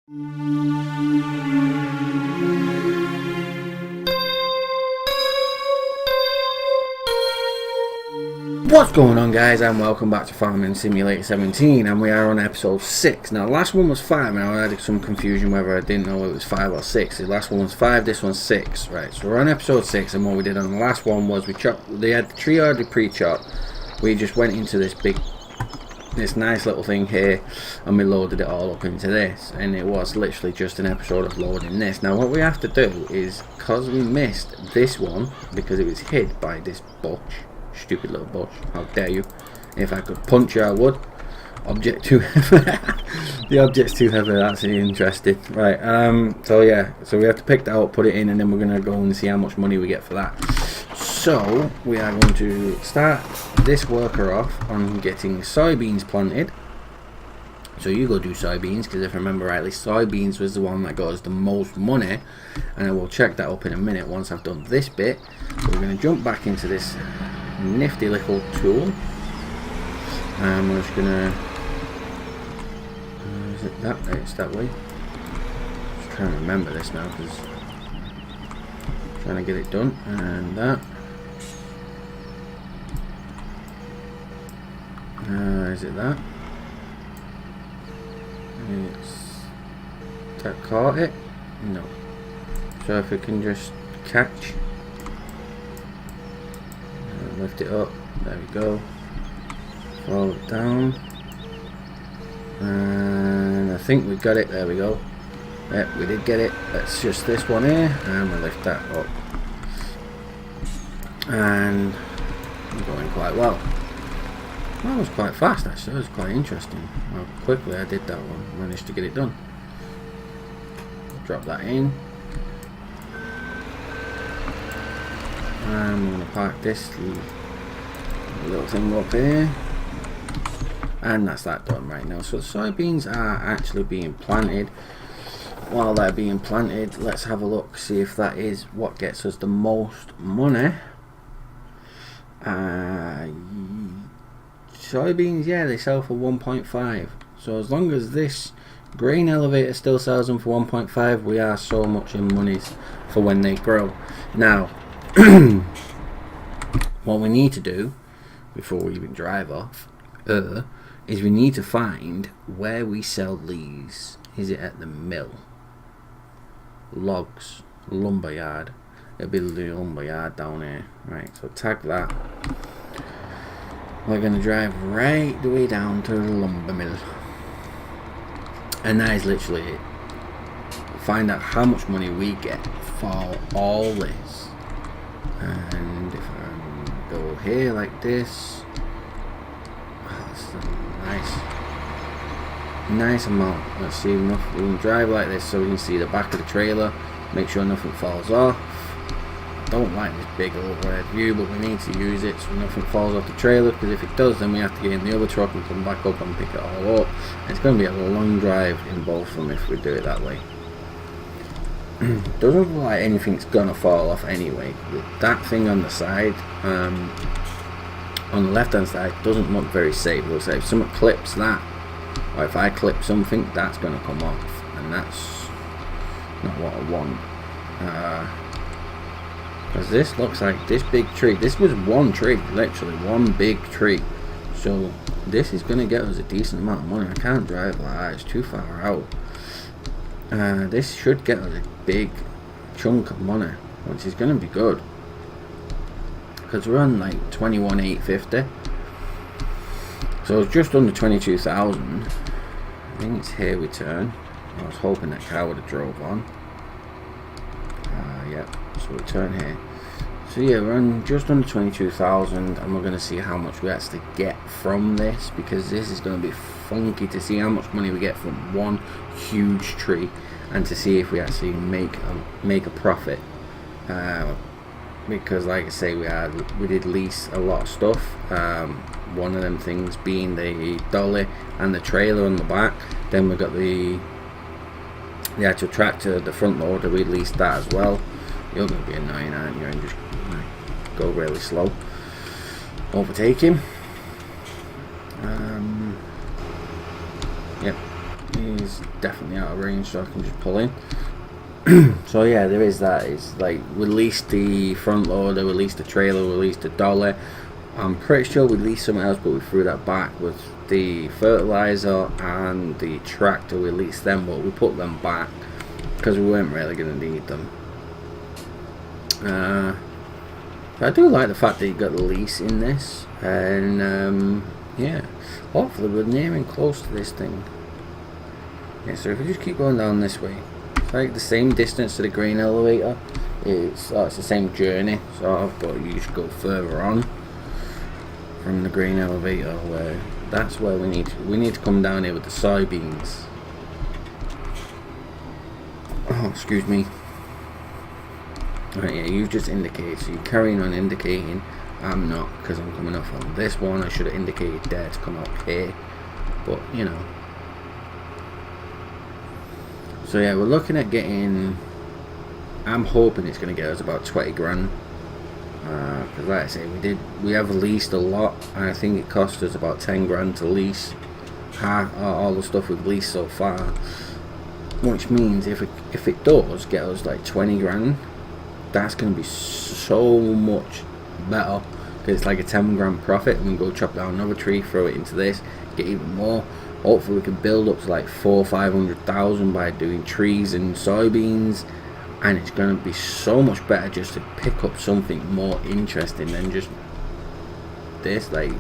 What's going on, guys, and welcome back to Farming Simulator 17, and we are on episode 6. Now, the last one was 5, and I had some confusion whether I didn't know it was 5 or 6. The last one was 5, this one's 6. Right, so we're on episode 6, and what we did on the last one was they had the tree already pre-chopped. We just went into this nice little thing here, and we loaded it all up into this, and it was literally just an episode of loading this. Now, what we have to do is, because we missed this one, because it was hid by this bush, stupid little bush, how dare you. If I could punch you, I would. Object too the object's too heavy, that's interesting. Right, so yeah, so we have to pick that up, put it in, and then we're gonna go and see how much money we get for that. So we are going to start this worker off on getting soybeans planted. So you go do soybeans, because if I remember rightly, soybeans was the one that got us the most money, and I will check that up in a minute once I've done this bit. So we're going to jump back into this nifty little tool, and we're just gonna is it that way? It's that way. Just trying to remember this now, because I'm trying to get it done. And that is it that? That caught it? No. So if we can just catch, lift it up, there we go, fall it down, and I think we got it, there we go. Yep, we did get it. That's just this one here, and we'll lift that up, and we're going quite well. That was quite fast actually, that was quite interesting how quickly I did that one, managed to get it done. Drop that in. I'm going to park this little thing up here, and that's that done right now. So the soybeans are actually being planted. While they're being planted, let's have a look, see if that is what gets us the most money. Soybeans, yeah, they sell for 1.5. So as long as this grain elevator still sells them for 1.5, we are so much in monies for when they grow. Now what we need to do before we even drive off is we need to find where we sell these. Is it at the mill? Logs, lumber yard. It'll be the lumber yard down here. Right, so tag that. We're going to drive right the way down to the lumber mill, and that is literally it. Find out how much money we get for all this. And if I go here like this, that's a nice amount. Let's see enough. We can drive like this so we can see the back of the trailer, make sure nothing falls off. I don't like this big overhead view, but we need to use it so nothing falls off the trailer, because if it does, then we have to get in the other truck and come back up and pick it all up. It's going to be a long drive in both of them if we do it that way. Doesn't look like anything's gonna fall off anyway. That thing on the side, on the left hand side, doesn't look very safe. It looks like if someone clips that, or if I clip something, that's gonna come off, and that's not what I want. Because this looks like this big tree. This was one tree, literally one big tree. So this is gonna get us a decent amount of money. I can't drive like that, it's too far out. This should get us a big chunk of money, which is going to be good, because we're on like 21,850, so it's just under 22,000. I think it's here we turn. I was hoping that car would have drove on. Yep, so we turn here. So yeah, we're on just under 22,000, and we're going to see how much we actually get from this, because this is going to be funky to see how much money we get from one huge tree, and to see if we actually make a profit. Because like I say, we did lease a lot of stuff. One of them things being the dolly and the trailer on the back. Then we got the actual tractor, the front loader. We leased that as well. You're going to be annoying, aren't you? And just go really slow. Overtake him. Yep, he's definitely out of range, so I can just pull in. So yeah, there is that. It's like release the front loader, release the trailer, release the dolly. I'm pretty sure we released something else, but we threw that back with the fertilizer and the tractor. We released them, but we put them back because we weren't really going to need them. I do like the fact that you got the lease in this, and yeah, hopefully we're nearing close to this thing. Yeah, so if we just keep going down this way, it's like the same distance to the grain elevator. It's the same journey, so I've got you should go further on from the grain elevator, where that's where we need to come down here with the soybeans. Oh, excuse me. Right, yeah, you just indicated, so you're carrying on indicating. I'm not, because I'm coming off on this one. I should have indicated there to come up here, but you know. So yeah, we're looking at getting, I'm hoping it's going to get us about 20 grand, because like I say, we have leased a lot, and I think it cost us about 10 grand to lease all the stuff we've leased so far, which means if it does get us like 20 grand, that's going to be so much better, because it's like a 10 grand profit, and we can go chop down another tree, throw it into this, get even more. Hopefully we can build up to like 400,000 or 500,000 by doing trees and soybeans, and it's going to be so much better just to pick up something more interesting than just this. Like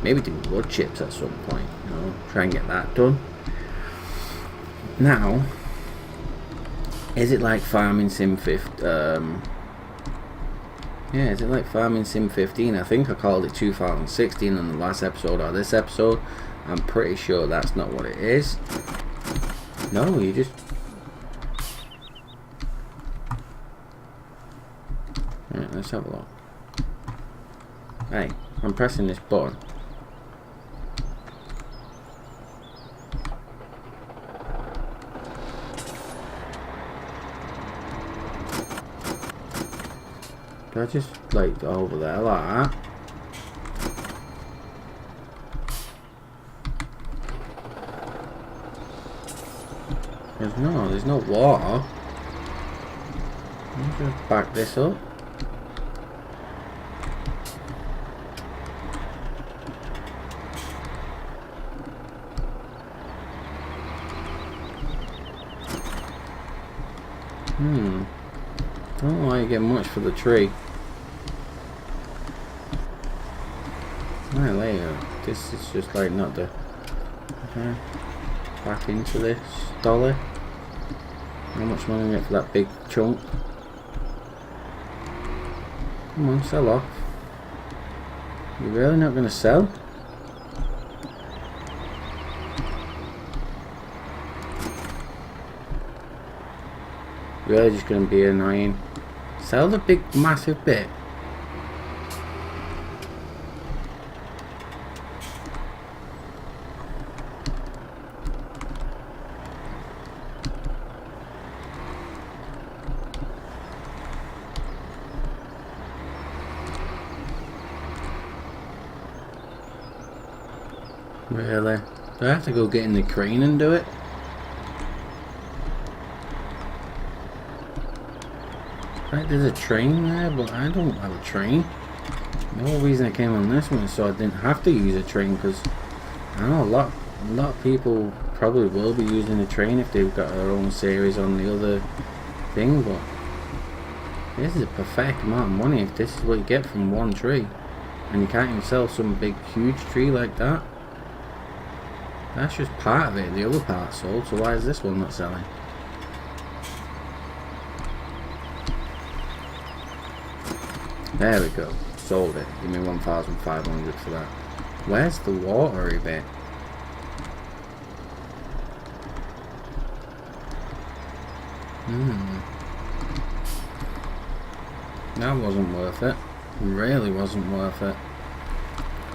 maybe do wood chips at some point, you know, try and get that done. Now, is it like farming sim 15? Yeah, is it like farming sim 15? I think I called it 2016 on the last episode or this episode. I'm pretty sure that's not what it is. No, you just... Right, let's have a look. Hey, I'm pressing this button. Do I just like go over there like that? There's no water. Let me just back this up. I don't know why you get much for the tree. Right, later. This is just like not the... Okay. Back into this dolly. How much money we get for that big chunk? Come on, sell off. You're really not going to sell? Really just going to be annoying. Sell the big massive bit. Really? Do I have to go get in the crane and do it? Right, there's a train there, but I don't have a train. The whole reason I came on this one is so I didn't have to use a train, because I know a lot of people probably will be using a train if they've got their own series on the other thing, but this is a perfect amount of money if this is what you get from one tree, and you can't even sell some big huge tree like that. That's just part of it, the other part's sold, so why is this one not selling? There we go, sold it. Give me 1,500 for that. Where's the watery bit? That wasn't worth it. Really wasn't worth it.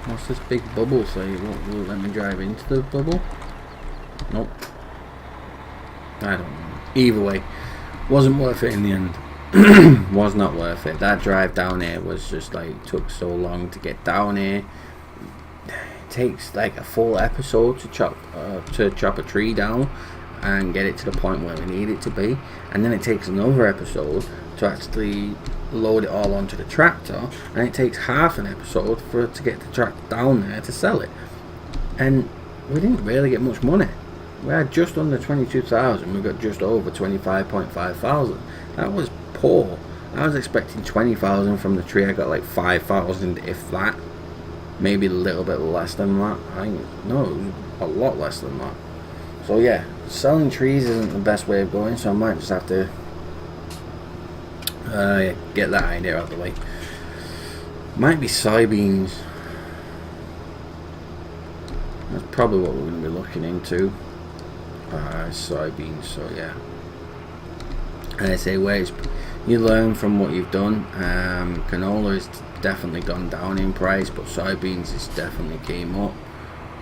What's this big bubble say? Will it let me drive into the bubble? Nope. I don't know. Either way, wasn't worth it in the end. Was not worth it. That drive down here was just like, took so long to get down here. It takes like a full episode to chop a tree down, and get it to the point where we need it to be, and then it takes another episode to actually load it all onto the tractor, and it takes half an episode for it to get the tractor down there to sell it. And we didn't really get much money. We had just under 22,000. We got just over 25.5 thousand. That was poor. I was expecting 20,000 from the tree. I got like 5,000, if that. Maybe a little bit less than that. No, it was a lot less than that. So yeah, selling trees isn't the best way of going, so I might just have to get that idea out of the way. Might be soybeans. That's probably what we're going to be looking into. Soybeans, so yeah. And I say, ways you learn from what you've done. Canola has definitely gone down in price, but soybeans has definitely came up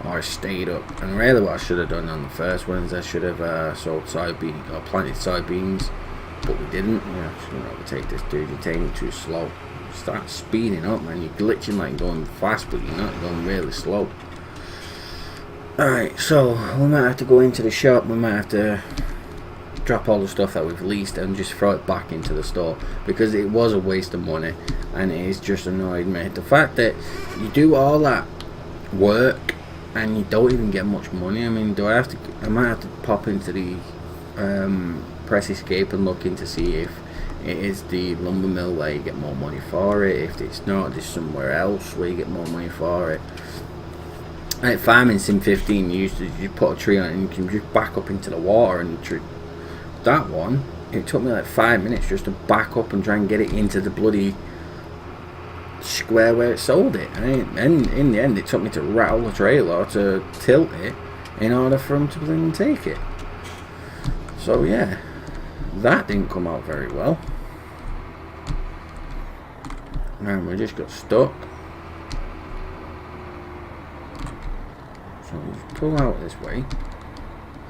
or stayed up. And really what I should have done on the first one is I should have sold soybeans or planted soybeans, but we didn't. Overtake this dude, you're taking too slow. Start speeding up, man. You're glitching like going fast, but you're not, going really slow. Alright, so we might have to go into the shop. We might have to drop all the stuff that we've leased and just throw it back into the store, because it was a waste of money, and it is just annoyed me. The fact that you do all that work and you don't even get much money. I mean, I might have to pop into the press escape and look in to see if it is the lumber mill where you get more money for it. If it's not, there's somewhere else where you get more money for it. Like Farming Sim 15, you put a tree on it and you can just back up into the water, and that one, it took me like 5 minutes just to back up and try and get it into the bloody square where it sold it. And in the end, it took me to rattle the trailer to tilt it in order for them to then take it. So yeah, that didn't come out very well. And we just got stuck. So we just pull out this way,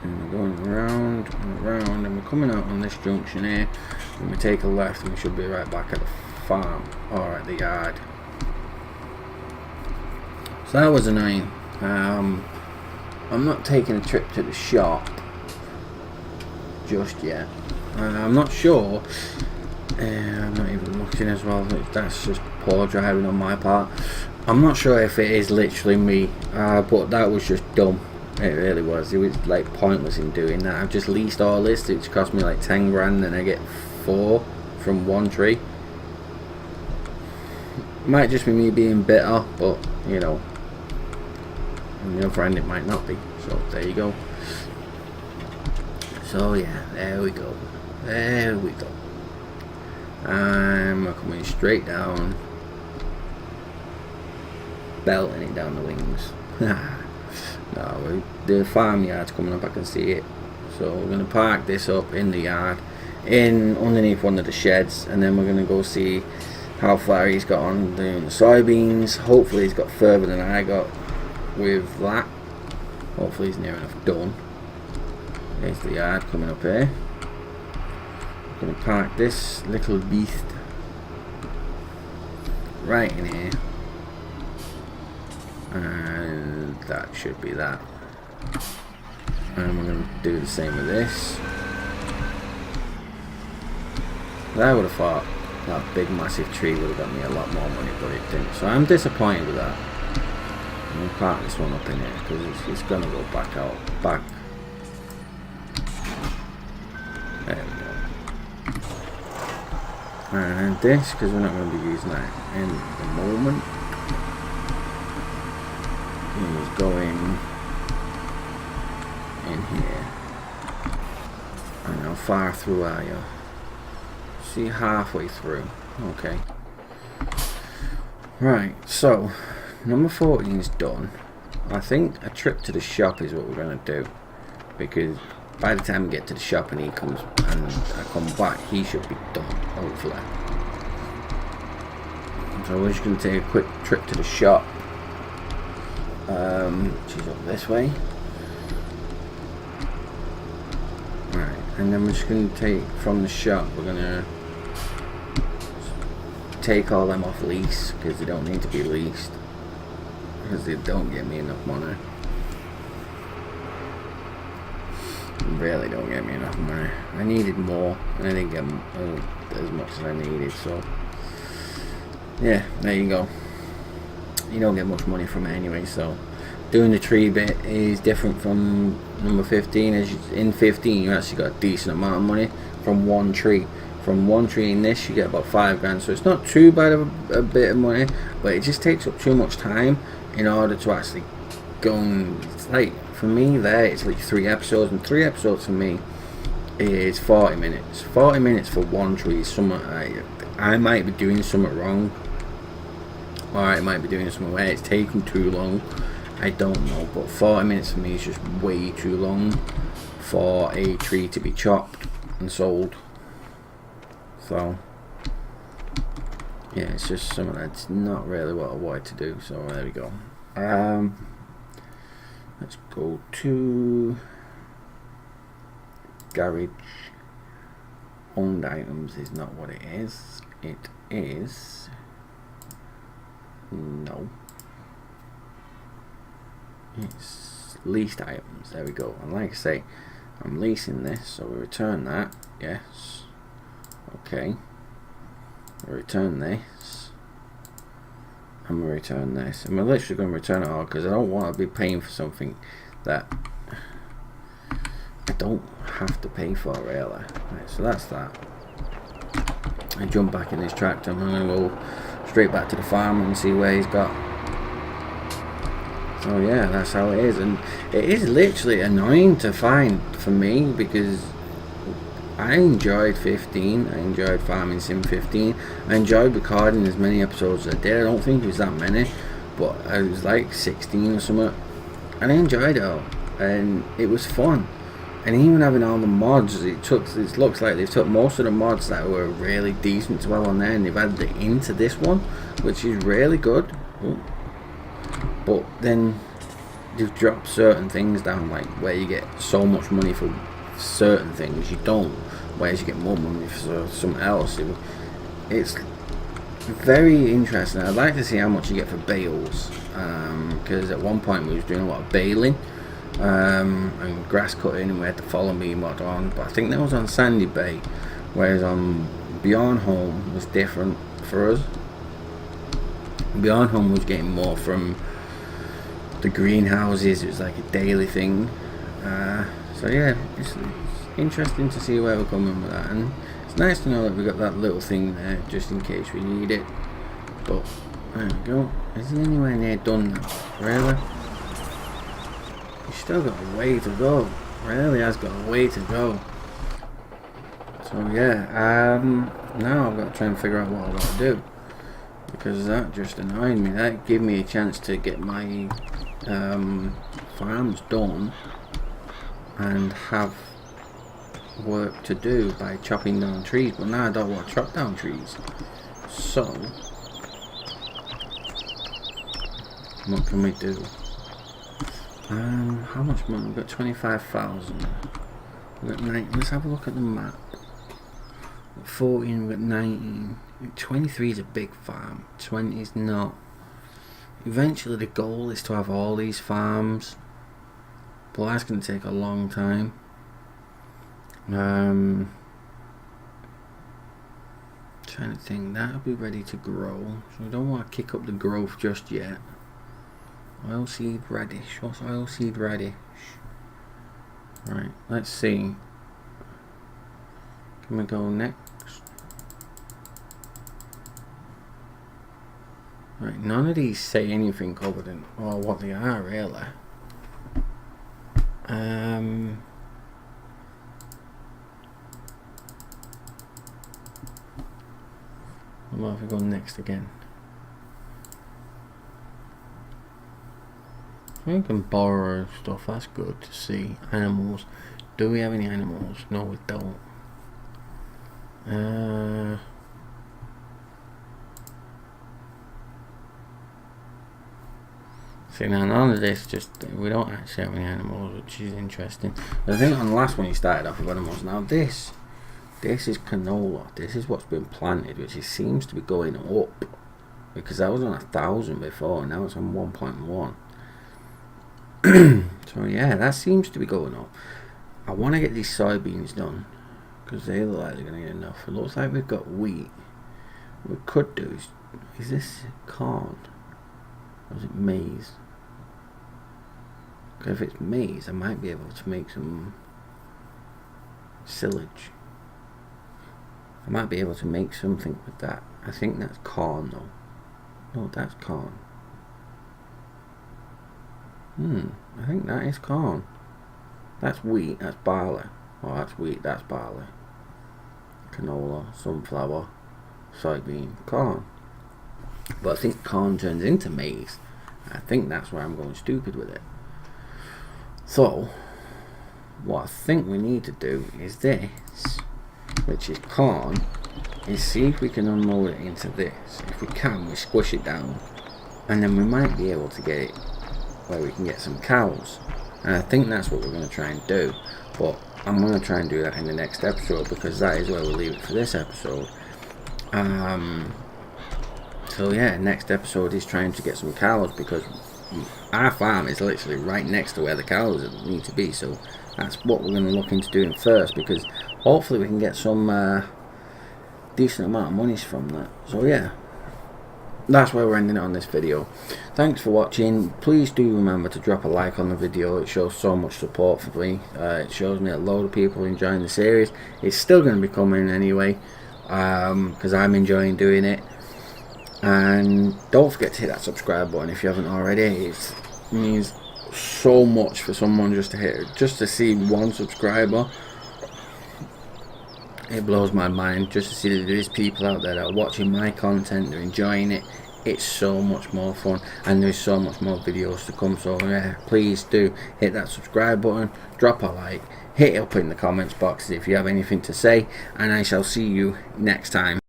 and we're going around and around, and we're coming out on this junction here, and we take a left and we should be right back at the farm or at the yard. So that was annoying. I'm not taking a trip to the shop just yet. I'm not sure. I'm not even looking as well. That's just poor driving on my part. I'm not sure if it is literally me, but that was just dumb. It really was. It was like pointless in doing that. I've just leased all this. It's cost me like 10 grand, and I get 4 from one tree. Might just be me being bitter, but you know, on the other end it might not be. So there you go. So yeah, there we go. There we go. I'm coming straight down, belting it down the wings. No, the farmyard's coming up, I can see it. So we're going to park this up in the yard, underneath one of the sheds, and then we're going to go see how far he's got on doing the soybeans. Hopefully he's got further than I got with that. Hopefully he's near enough done. There's the yard coming up here. I'm going to park this little beast right in here, and that should be that. And we're going to do the same with this. I would have thought that big massive tree would have got me a lot more money, but it didn't. So I'm disappointed with that. I'm going to park this one up in here because it's going to go back out. Back. There we go. And this, because we're not going to be using that in the moment, is going in here. And how far through are you? See, halfway through. Okay. Right, so number 14 is done. I think a trip to the shop is what we're going to do, because by the time we get to the shop and he comes and I come back, he should be done, hopefully. So we're just going to take a quick trip to the shop. She's up this way. Right, and then we're just going to take from the shop, we're going to take all them off lease, because they don't need to be leased, because they don't get me enough money. really don't get me enough money. I needed more, and I didn't get as much as I needed. So yeah, there you go. You don't get much money from it anyway. So doing the tree bit is different from number 15. As in 15, you actually got a decent amount of money from one tree. From one tree in this, you get about 5 grand. So it's not too bad of a bit of money, but it just takes up too much time in order to actually go. And it's like, for me there, it's like 3 episodes, and 3 episodes for me is 40 minutes. 40 minutes for one tree is something I might be doing something wrong, or I might be doing something where it's taking too long. I don't know, but 40 minutes for me is just way too long for a tree to be chopped and sold. So yeah, it's just something that's not really what I wanted to do. So there we go. Let's go to garage. Owned items is not what it is. It is no. It's leased items. There we go. And like I say, I'm leasing this, so we return that. Yes. Okay. We return this. And we return this. And we're literally going to return it all because I don't want to be paying for something that I don't have to pay for, really. Right, so that's that. I jump back in this tractor. I'm going to go straight back to the farm and see where he's got. So yeah, that's how it is. And it is literally annoying to find for me because I enjoyed 15. I enjoyed Farming Sim 15. I enjoyed recording as many episodes as I did. I don't think it was that many, but I was like 16 or something. And I enjoyed it all. And it was fun. And even having all the mods, it looks like they've took most of the mods that were really decent to have on there, and they've added it into this one, which is really good. But then they've dropped certain things down, like where you get so much money for certain things you don't, whereas you get more money for something else. It's very interesting. I'd like to see how much you get for bales, because at one point we was doing a lot of baling and grass cutting, and we had the follow me mod on, but I think that was on Sandy Bay, whereas on Beyond Home was different for us. Beyond Home was getting more from the greenhouses. It was like a daily thing. So yeah, it's interesting to see where we're coming with that, and it's nice to know that we got that little thing there just in case we need it. But there we go. Is he anywhere near done now? Really? He's still got a way to go. Really has got a way to go. So yeah, now I've got to try and figure out what I've got to do, because that just annoyed me. That gave me a chance to get my farms done and have work to do by chopping down trees, but now I don't want to chop down trees. So what can we do? How much money? We've got 25,000. We've got 9. Let's have a look at the map. 14, we've got 19. 23 is a big farm. 20 is not. Eventually the goal is to have all these farms, but that's going to take a long time. Trying to think, that'll be ready to grow, so we don't want to kick up the growth just yet. Oilseed radish. What's oilseed radish? Right, let's see. Can we go next? Right, none of these say anything other than what they are, really. What if we go next again? We can borrow stuff, that's good to see. Animals. Do we have any animals? No, we don't. See, now none of this, we don't actually have any animals, which is interesting. But I think on the last one you started off with animals. Now this is canola. This is what's been planted, which it seems to be going up, because that was on 1,000 before, and now it's on 1.1. So yeah, that seems to be going up. I want to get these soybeans done because they look like they're going to get enough. It looks like we've got wheat. What we could do is this corn? Or is it maize? Because if it's maize, I might be able to make some silage. I might be able to make something with that. I think that's corn though. No, that's corn. I think that is corn. That's wheat, that's barley. Oh, that's wheat, that's barley. Canola, sunflower, soybean, corn. But I think corn turns into maize. I think that's where I'm going stupid with it. So, what I think we need to do is this, which is corn, is see if we can unload it into this. If we can, we squish it down, and then we might be able to get it where we can get some cows. And I think that's what we're going to try and do. But I'm going to try and do that in the next episode, because that is where we'll leave it for this episode. So yeah, next episode is trying to get some cows, because our farm is literally right next to where the cows need to be. So that's what we're going to look into doing first, because hopefully we can get some decent amount of monies from that. So yeah, that's where we're ending it on this video. Thanks for watching. Please do remember to drop a like on the video. It shows so much support for me. It shows me a load of people enjoying the series. It's still going to be coming anyway, because I'm enjoying doing it. And don't forget to hit that subscribe button if you haven't already. It means so much for someone just to see one subscriber. It blows my mind just to see that there's people out there that are watching my content, they're enjoying it. It's so much more fun, and there's so much more videos to come. So yeah, please do hit that subscribe button, drop a like, hit it up in the comments box if you have anything to say, and I shall see you next time.